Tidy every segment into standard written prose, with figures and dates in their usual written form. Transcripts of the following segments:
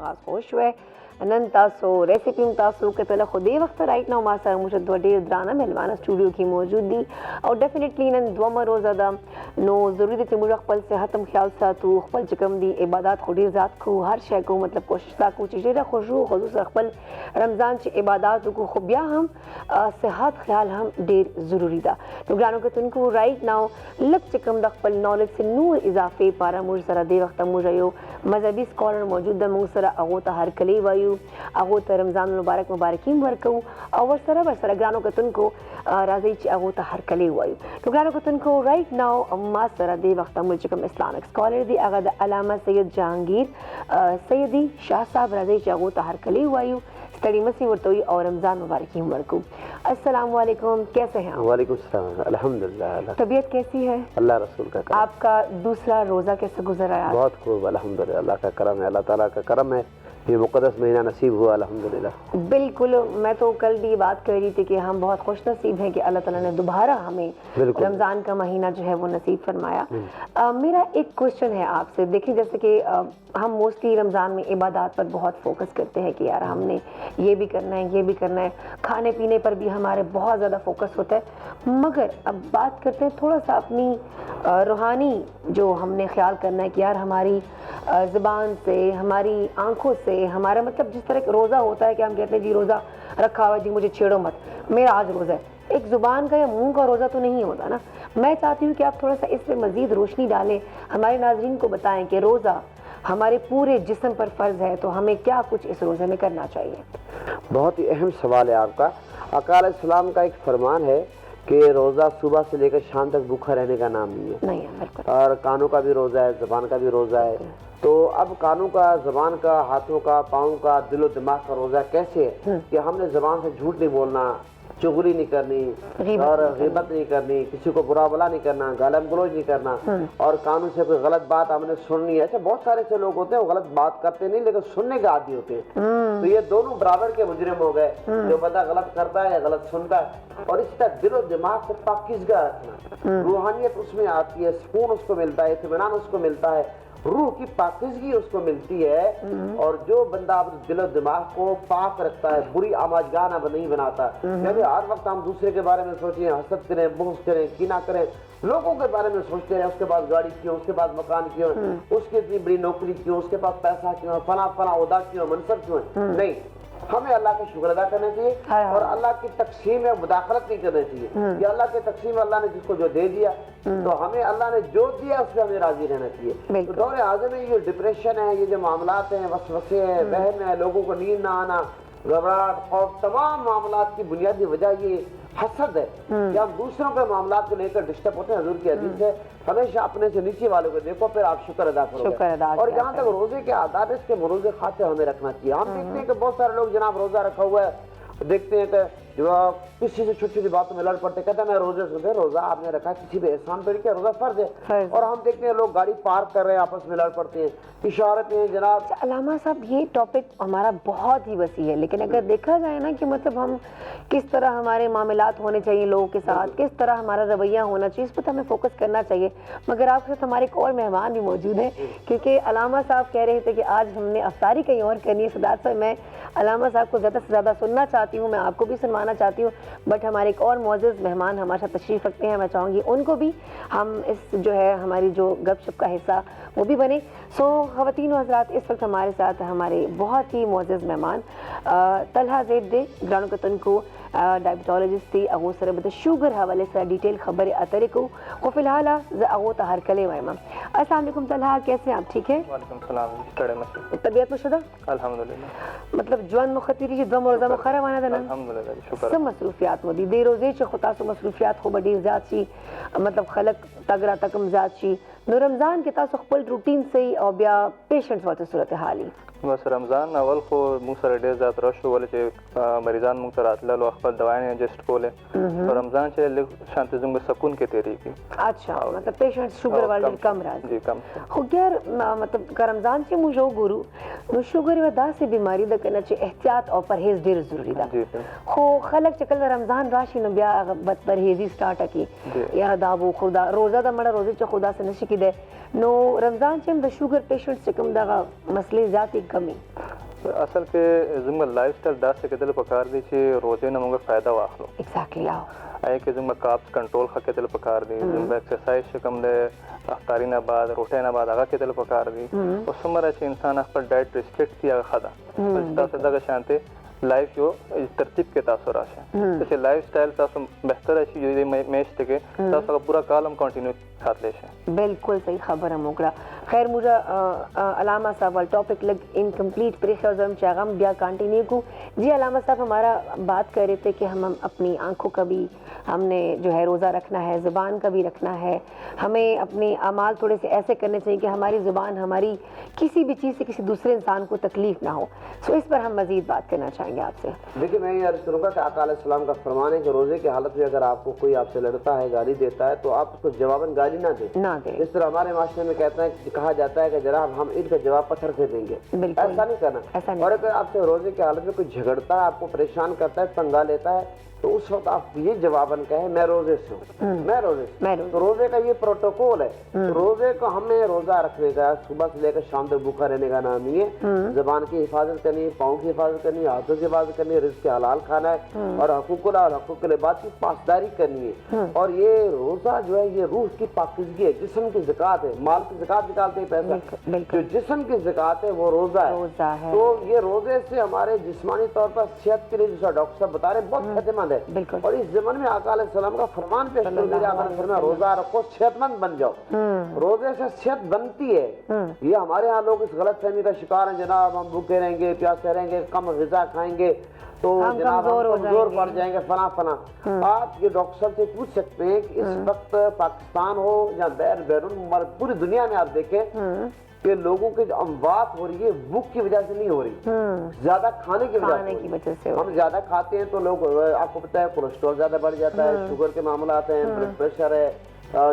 آغاز خو شوی نن تاسو ریسیپي تاسو کتله خو دې وخت رایټ نو ما سره موږ دوه ډېر درانه مهلوانه سټوډیو کې موجود دي او ډیفینیټلی نن دومره روزه ده نو ضروري ده چې موږ خپل صحت هم خیال ساتو خپل چې کوم دي عبادات خو ډېر زیات کوو هر شی کوو مطلب کوشش دا کوو چې ډېره خوشو خو سره خپل رمضان چې عبادات وکړو خو بیا هم صحت خیال هم ډېر ضروري ده نو ګرانو کتونکو رایټ ناو لږ چې کوم د خپل نالج سے نور اضافې لپاره موږ سره دې وخته موږ یو مذهبي سکالر موجود ده موږ سره هغو ته هرکلی وایو هغو ته رمضان المبارک مبارکیم ورکوو او ورسره ګرانو کتونکو راځئ چې هغو ته هرکلی وایو نو ګرانو کتونکو رایټ ناو ما سره دې وخته موږ چې کوم اسلامک سکالر دی هغه د علامه سید جهانگیر سیدی شاه صاحب راځئ چې هغو ته هرکلی وایو ستړي مسي ورته وي او رمضان مبارکیم ورکوو السلام علیکم کیسے ہیں وعلیکم السلام الحمد للہ طبیعت کیسی ہے اللہ رسول کا کرم آپ کا دوسرا روزہ کیسے گزرا ہے بہت خوب الحمد للہ اللہ کا کرم ہے اللہ تعالیٰ کا کرم ہے یہ مقدس مہینہ نصیب ہوا الحمد للہ بالکل میں تو کل بھی یہ بات کہہ رہی تھی کہ ہم بہت خوش نصیب ہیں کہ اللہ تعالیٰ نے دوبارہ ہمیں رمضان کا مہینہ جو ہے وہ نصیب فرمایا میرا ایک کوشچن ہے آپ سے دیکھیں جیسے کہ ہم موسٹلی رمضان میں عبادات پر بہت فوکس کرتے ہیں کہ یار ہم نے یہ بھی کرنا ہے یہ بھی کرنا ہے کھانے پینے پر بھی ہمارے بہت زیادہ فوکس ہوتا ہے مگر اب بات کرتے ہیں تھوڑا سا اپنی روحانی جو ہم نے خیال کرنا ہے کہ یار ہماری زبان سے ہماری آنکھوں سے ہمارا مطلب جس طرح روزہ ہوتا ہے کہ ہم کہتے ہیں جی روزہ رکھا ہوا جی مجھے چھیڑو مت میرا آج روزہ ہے ایک زبان کا یا منہ کا روزہ تو نہیں ہوتا نا میں چاہتی ہوں کہ آپ تھوڑا سا اس پہ مزید روشنی ڈالیں ہمارے ناظرین کو بتائیں کہ روزہ ہمارے پورے جسم پر فرض ہے تو ہمیں کیا کچھ اس روزے میں کرنا چاہیے بہت ہی اہم سوال ہے آپ کا آقا علیہ السلام کا ایک فرمان ہے کہ روزہ صبح سے لے کر شام تک بھوکا رہنے کا نام نہیں ہے اور کانوں کا بھی روزہ ہے زبان کا بھی روزہ ہے تو اب کانوں کا زبان کا ہاتھوں کا پاؤں کا دل و دماغ کا روزہ کیسے ہے کہ ہم نے زبان سے جھوٹ نہیں بولنا چغلی نہیں کرنی اور غیبت نہیں کرنی کسی کو برا بلا نہیں کرنا گالم گلوچ نہیں کرنا اور کانوں سے کوئی غلط بات ہم نے سننی ہے ایسے بہت سارے ایسے لوگ ہوتے ہیں وہ غلط بات کرتے نہیں لیکن سننے کے عادی ہوتے ہیں تو یہ دونوں برابر کے مجرم ہو گئے جو بندہ غلط کرتا ہے یا غلط سنتا ہے اور اسی طرح دل و دماغ کو پاکیزگی رکھنا روحانیت اس میں آتی ہے سکون اس کو ملتا ہے اطمینان اس کو ملتا ہے روح کی پاکیزگی اس کو ملتی ہے اور جو بندہ اپنے دل و دماغ کو پاک رکھتا ہے بری آماجگاہ نہیں بناتا یعنی ہر وقت ہم دوسرے کے بارے میں سوچیں حسد کریں بغض کریں کینہ کریں لوگوں کے بارے میں سوچتے ہیں اس کے پاس گاڑی کیوں اس کے پاس مکان کیوں اس کی اتنی بڑی نوکری کیوں اس کے پاس پیسہ کیوں فلاں عہدہ کیوں منصب کیوں نہیں ہمیں اللہ کا شکر ادا کرنا چاہیے اور اللہ کی تقسیم میں مداخلت نہیں کرنا چاہیے یہ اللہ کی تقسیم اللہ نے جس کو جو دے دیا تو ہمیں اللہ نے جو دیا اس پہ ہمیں راضی رہنا چاہیے تو دور حاضر میں یہ ڈپریشن ہے یہ جو معاملات ہیں وسوسے ہیں وہم ہے لوگوں کو نیند نہ آنا گھبراہٹ خوف تمام معاملات کی بنیادی وجہ یہ حسد ہے کہ ہم دوسروں کے معاملات کو لے کر ڈسٹرب ہوتے ہیں حضور کی حدیث ہے ہمیشہ اپنے سے نیچے والوں کو دیکھو پھر آپ شکر ادا کرو اور جہاں تک روزے کے آداب اس کے مروزے خاطر ہمیں رکھنا چاہیے ہم دیکھتے ہیں کہ بہت سارے لوگ جناب روزہ رکھا ہوا ہے دیکھتے ہیں کہ جو کسی سے چھوٹی چھوٹی باتوں میں لڑ پڑتے کہتے ہیں میں روزے سے روزہ آپ نے رکھا کسی پہ احسان پہ کیا روزہ فرض ہے اور ہم دیکھتے ہیں لوگ گاڑی پارک کر رہے ہیں آپس میں لڑ پڑتے ہیں اشارت ہیں جناب علامہ صاحب یہ ٹاپک ہمارا بہت ہی وسیع ہے لیکن اگر دیکھا جائے نا کہ مطلب ہم کس طرح ہمارے معاملات ہونے چاہیے لوگوں کے ساتھ کس طرح ہمارا رویہ ہونا چاہیے اس پر ہمیں فوکس کرنا چاہیے مگر آپ کے ساتھ ہمارے ایک اور مہمان بھی موجود ہیں کیونکہ علامہ صاحب کہہ رہے تھے کہ آج ہم نے افطاری کہیں اور کرنی ہے صداقت سے میں علامہ صاحب کو زیادہ سے زیادہ سننا چاہتی ہوں میں آپ کو بھی سنوانا چاہتی ہوں بٹ ہمارے ایک اور معزز مہمان ہمارے ساتھ تشریف رکھتے ہیں میں چاہوں گی ان کو بھی ہم اس جو ہے ہماری جو گپ شپ کا حصہ وہ بھی بنے سو خواتین و حضرات اس وقت ہمارے ساتھ ہمارے بہت ہی معزز مہمان طلحہ زید دے گرانو کتن کو ڈائبٹالوجسٹ تھی اغو سر بد شوگر حوالے سے ڈیٹیل خبر اترے کو وہ فی الحال اغو تہر کلے وائمہ السلام علیکم طلحہ کیسے ہیں آپ ٹھیک ہیں وعلیکم السلام طبیعت میں شدہ الحمدللہ مطلب جوان مخطیری جی دو روزہ مخرہ وانا دنا الحمدللہ شکر سب مصروفیات مودی دے روزے چھ خطا سو مصروفیات خو بڑی زیاد چی مطلب خلق تگرا تکم زیاد چی نو رمضان کے تاسو خپل روٹین سے او بیا پیشنٹس واته صورتحالي بس رمضان اول خو موږ سره ډېر زیات رش و ولې چې مریضان موږ ته راتلل او خپل دوايانې ایڈجسټ کولې په رمضان چې لږ شانتي زموږ سکون کې تېرېږي اچھا مطلب پیشنټ شوګر والے کم راځي جی کم خو ګر مطلب که رمضان چې موږ وګورو نو شوګر یوه داسې بیماري ده کنه چې احتیاط او پرهیز ډېر ضروري ده خو خلک چې کله رمضان راشي نو بیا هغه بد پرهیزي سټارټه کړي یا دا وو خدا روزه د مړه روزه چې خدا سره نشي کېدی نو رمضان چې د شوګر پیشنټ چې کوم دغه مسلې ذاتي کمی اصل کې زموږ لایف سټایل داسې کېدل پکار دی چې روزې نه موږ فایده واخلو. ایگزیکٹلی آو آیا کې زموږ کاربس کنټرول ښه کېدل پکار دی. زموږ ایکسرسایز چې کوم دی افطاري نه بعد روټۍ نه بعد هغه کېدل پکار دی. اوس څومره چې انسان خپل ډایټ ریسټریکټ کړي هغه ښه ده. چې تاسو دغه شانتې لایف یو ترتیب کې تاسو راشئ چې لایف سټایل تاسو بهتره شي یو میاشت کې تاسو پورا کالم کنټینیو ساتلی شئ. بالکل صحیح خبره موکړه. خیر موږ علامہ صاحب والا ٹاپک لگ انکمپلیٹ پریخر چې هغه هم بیا کنٹینیو کو. جی علامہ صاحب ہمارا بات کر رہے تھے کہ ہم اپنی آنکھوں کا بھی ہم نے جو ہے روزہ رکھنا ہے, زبان کا بھی رکھنا ہے, ہمیں اپنے اعمال تھوڑے سے ایسے کرنے چاہیے کہ ہماری زبان ہماری کسی بھی چیز سے کسی دوسرے انسان کو تکلیف نہ ہو. سو اس پر ہم مزید بات کرنا چاہیں گے آپ سے. دیکھیے میں یہ عرض کروں گا کہ آقا علیہ السلام کا فرمان ہے کہ روزے کی حالت میں اگر آپ کو کوئی آپ سے لڑتا ہے, گالی دیتا ہے, تو آپ اس کو جواباً گالی نہ دیں. جس طرح ہمارے معاشرے میں کہا جاتا ہے کہ جناب ہم ان کا جواب پتھر سے دیں گے, ایسا نہیں کرنا. اور اگر آپ سے روزے کی حالت میں کوئی جھگڑتا ہے, آپ کو پریشان کرتا ہے, پنگا لیتا ہے, تو اس وقت آپ یہ جواباً کہیں میں روزے سے ہوں, میں روزے سے. تو روزے کا یہ پروٹوکول ہے. روزے کو ہمیں روزہ رکھنے کا, صبح سے لے کر شام تک بھوکا رہنے کا نام ہی ہے. زبان کی حفاظت کرنی, پاؤں کی حفاظت کرنی, ہاتھوں کی حفاظت کرنی, رزق کے حلال کھانا ہے, اور حقوق اللہ اور حقوق العباد کی پاسداری کرنی ہے. اور یہ روزہ جو ہے یہ روح کی پاکیزگی ہے, جسم کی زکات ہے. مال کی زکات نکالتے ہیں پیسہ, جو جسم کی زکات ہے وہ روزہ ہے. تو یہ روزے سے ہمارے جسمانی طور پر صحت کے لیے جیسا ڈاکٹر صاحب بتا رہے ہیں بہت فائدہ مند ہے. اور اس زمانے میں آقا علیہ السلام کا فرمان پیش کر دیا, آقا علیہ السلام روزہ رکھو صحت مند بن جاؤ. روزے سے صحت بنتی ہے. یہ ہمارے ہاں لوگ اس غلط فہمی کا شکار ہیں, جناب ہم بھوکے رہیں گے, پیاسے رہیں گے, کم غذا کھائیں گے تو جناب ہم کمزور پڑ جائیں گے, فلاں. آپ یہ ڈاکٹر صاحب سے پوچھ سکتے ہیں کہ اس وقت پاکستان ہو یا بیرون پوری دنیا میں آپ دیکھیں کہ لوگوں کی جو اموات ہو رہی ہے بھوک کی وجہ سے نہیں ہو رہی, زیادہ کھانے کی وجہ سے. ہم زیادہ کھاتے ہیں تو لوگ, آپ کو پتہ ہے کولیسٹرول زیادہ بڑھ جاتا ہے, شوگر کے معاملات ہیں, بلڈ پریشر ہے,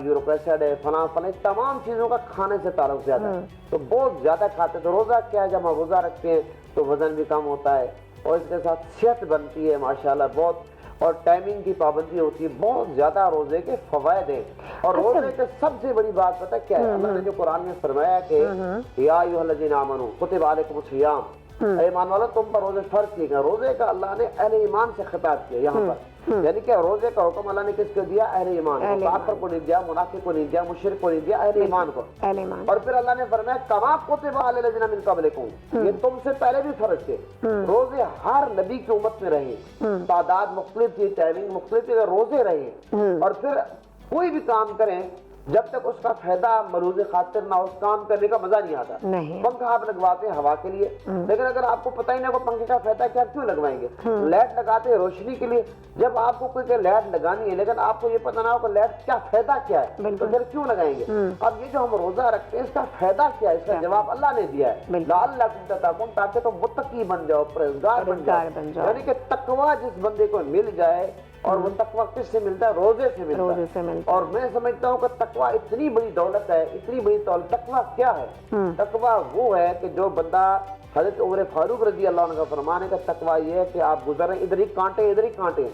یورک ایسڈ ہے, فلاں تمام چیزوں کا کھانے سے تعلق زیادہ ہے. تو بہت زیادہ کھاتے. تو روزہ کیا ہے, جب ہم روزہ رکھتے ہیں تو وزن بھی کم ہوتا ہے, اور اس کے ساتھ صحت بنتی ہے ماشاءاللہ بہت, اور ٹائمنگ کی پابندی ہوتی ہے. بہت زیادہ روزے کے فوائد ہیں. اور روزے کے سب سے بڑی بات پتہ کیا ہے, اللہ نے جو قرآن میں فرمایا کہ یا ایھا الذین آمنوا کتب علیکم الصیام, اے ایمان والو تم پر روزے فرض کیے گئے. روزے کا اللہ نے اہل ایمان سے خطاب کیا یہاں پر, یعنی کہ روزے کا حکم اللہ نے کس کو دیا, اہل ایمان کو. کافر کو نہیں دیا, منافق کو نہیں دیا, مشرک کو نہیں دیا, اہل ایمان کو. اور پھر اللہ نے فرمایا کما کتب علی الذین من قبلکم, یہ تم سے پہلے بھی فرض تھے. روزے ہر نبی کی امت میں رہے, تعداد مختلف تھی, ٹائمنگ مختلف تھی, روزے رہے. اور پھر کوئی بھی کام کریں جب تک اس کا فائدہ مروز خاطر نہ, اس کام کرنے کا مزہ نہیں آتا. پنکھا آپ لگواتے ہیں ہوا کے لیے, لیکن اگر آپ کو پتہ ہی نہیں پنکھے کا فائدہ کیا, کیوں لگوائیں گے؟ لائٹ لگاتے ہیں روشنی کے لیے. جب آپ کو کوئی لائٹ لگانی ہے لیکن آپ کو یہ پتہ نہ ہو کہ لائٹ کیا فائدہ کیا ہے, تو پھر کیوں لگائیں گے؟ اب یہ جو ہم روزہ رکھتے ہیں اس کا فائدہ کیا ہے, اس کا جواب اللہ نے دیا ہے, لعلکم تتقون, تاکہ تم متقی بن جاؤ, پرہیزگار بن جاؤ. یعنی کہ تقویٰ جس بندے کو مل جائے, اور وہ تقویٰ کس سے ملتا ہے, روزے سے ملتا ہے. اور میں سمجھتا ہوں کہ تقویٰ اتنی بڑی دولت ہے, اتنی بڑی دولت. تقویٰ کیا ہے؟ تقویٰ وہ ہے کہ جو بندہ, حضرت عمر فاروق رضی اللہ عنہ کا فرمان ہے کہ تقویٰ یہ ہے کہ آپ گزر رہے ہیں, ادھر ہی کانٹے ادھر ہی کانٹے,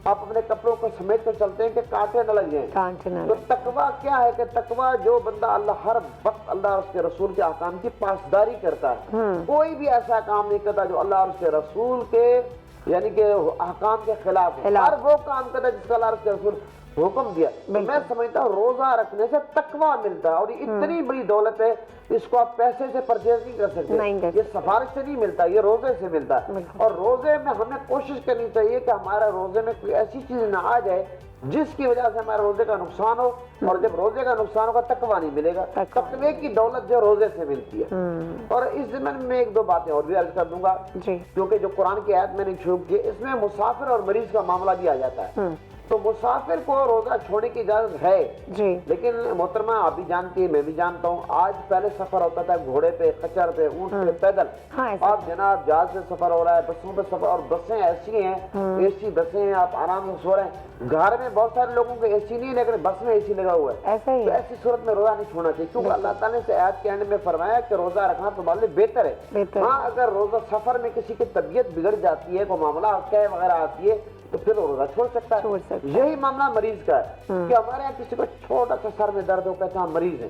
آپ اپنے کپڑوں کو سمیٹ کر چلتے ہیں کہ کانٹے نہ لگ جائیں. تو تقویٰ کیا ہے کہ تقویٰ جو بندہ اللہ ہر وقت اللہ اور اس کے رسول کے احکام کی پاسداری کرتا ہے. کوئی بھی ایسا کام نہیں کرتا جو اللہ اور اس کے رسول کے یعنی کہ احکام کے خلاف ہے. ہر وہ کام کرتا ہے جس کا اللہ اور اس کے رسول حکم دیا. میں سمجھتا ہوں روزہ رکھنے سے تقویٰ ملتا ہے, اور یہ اتنی بڑی دولت ہے, اس کو آپ پیسے سے پرچیز نہیں کر سکتے. یہ سفارش سے نہیں ملتا, یہ روزے سے ملتا ہے. اور روزے میں ہمیں کوشش کرنی چاہیے کہ ہمارا روزے میں کوئی ایسی چیز نہ آ جائے جس کی وجہ سے ہمارے روزے کا نقصان ہو. اور جب روزے کا نقصان ہوگا تقویٰ نہیں ملے گا. تقوی کی دولت جو روزے سے ملتی ہے. اور اس ضمن میں ایک دو باتیں اور بھی عرض کر دوں گا, کیونکہ جو قرآن کی آیت میں نے چھوڑ کی, اس میں مسافر اور مریض کا معاملہ بھی آ جاتا ہے. تو مسافر کو روزہ چھوڑنے کی اجازت ہے, لیکن محترمہ آپ بھی جانتی ہیں, میں بھی جانتا ہوں, آج پہلے سفر ہوتا تھا گھوڑے پہ, خچر پہ, اونٹ پہ, پیدل. آپ جناب جہاز سے سفر ہو رہا ہے, بسوں پہ سفر, اور بسیں ایسی ہیں, اے سی بسیں ہیں, آپ آرام سے سو رہے ہیں. گھر میں بہت سارے لوگوں کے اے سی نہیں ہے, لیکن بس میں اے سی لگا ہوا ہے. تو ایسی صورت میں روزہ نہیں چھوڑنا چاہیے, کیونکہ اللہ تعالیٰ نے آیت کے اینڈ میں فرمایا کہ روزہ رکھنا تمہارے لیے بہتر ہے. ہاں اگر روزہ سفر میں کسی کی طبیعت بگڑ جاتی ہے, کوئی معاملہ قے وغیرہ آتی ہے, تو پھر روزہ چھوڑ سکتا ہے. یہی معاملہ مریض کا ہے کہ ہمارے یہاں کسی کو چھوٹا سا سر میں درد ہو, کہتا ہے مریض ہے,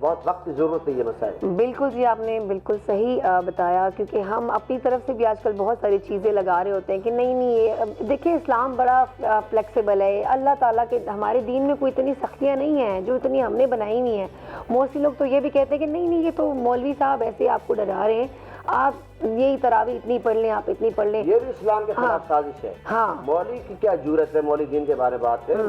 بہت وقت کی ضرورت ہے یہ مسائل. بالکل جی آپ نے بالکل صحیح بتایا, کیونکہ ہم اپنی طرف سے بھی آج کل بہت ساری چیزیں لگا رہے ہوتے ہیں کہ نہیں یہ دیکھیں اسلام بڑا فلیکسیبل ہے, اللہ تعالیٰ کے ہمارے دین میں کوئی اتنی سختیاں نہیں ہیں جو اتنی ہم نے بنائی ہوئی ہیں. موسٹلی لوگ تو یہ بھی کہتے ہیں کہ نہیں یہ تو مولوی صاحب ایسے آپ کو ڈرا رہے ہیں, آپ یہی تراویح اتنی پڑھ لیں, آپ اتنی پڑھ لیں. یہ بھی اسلام کے خلاف سازش ہے. ہاں مولوی کی کیا جرت ہے مولوی دین کے بارے میں بات کریں.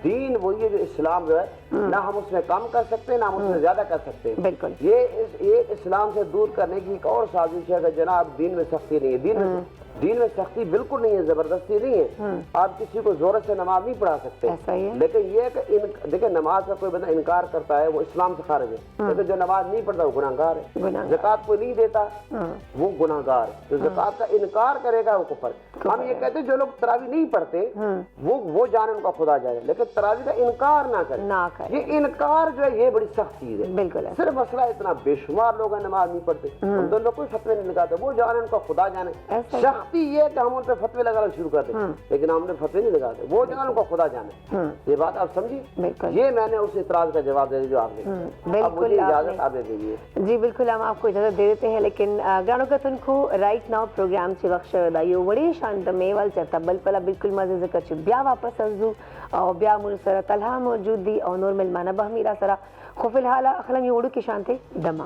دین وہی ہے جو اسلام جو ہے نہ ہم اس میں کم کر سکتے نہ ہم اس میں زیادہ کر سکتے. بالکل یہ اسلام سے دور کرنے کی ایک اور سازش ہے کہ جناب دین میں سختی نہیں ہے. دین میں سختی بالکل نہیں ہے, زبردستی نہیں ہے. آپ کسی کو زور سے نماز نہیں پڑھا سکتے, لیکن یہ کہ دیکھیں نماز کا کوئی بندہ انکار کرتا ہے وہ اسلام سے خارج ہے, لیکن جو نماز نہیں پڑھتا وہ گناہ گار ہے. زکوٰۃ کوئی نہیں دیتا وہ گناہ گار ہے. جو زکوٰۃ کا انکار کرے گا وہ کفر. ہم یہ کہتے ہیں جو لوگ تراویح نہیں پڑھتے وہ جانے ان کا خدا جائے, لیکن تراویح کا انکار نہ کرے. یہ انکار جو ہے یہ بڑی سخت چیز ہے. بالکل صرف مسئلہ اتنا بے شمار لوگ ہیں نماز نہیں پڑھتے, ہم دونوں لوگ کوئی فتوے نہیں لگاتے, وہ جانے ان کا خدا جانے. سختی یہ کہ ہم ان پہ فتوے لگانا شروع کر دیں, لیکن ہم نے فتوے نہیں لگاتے, وہ جانے ان کا خدا جانے. یہ بات آپ سمجھی. یہ میں نے اس اعتراض کا جواب دے دیا جو آپ نے. اب مجھے اجازت آپ دے دیجیے. جی بالکل ہم آپ کو اجازت دے دیتے ہیں, لیکن گرانو کا تنکو رائٹ ناؤ پروگرام سے وقت ودائیو وڑی شانت میوال چرتا بل پلا بالکل مزے ذکر چھ بیا واپس ازو اور بیا مرسرہ طلحہ موجود دی اور نور ملمانہ بہمیرہ سرا خو فی الحال اخلم یوڑو کی شانتے دما.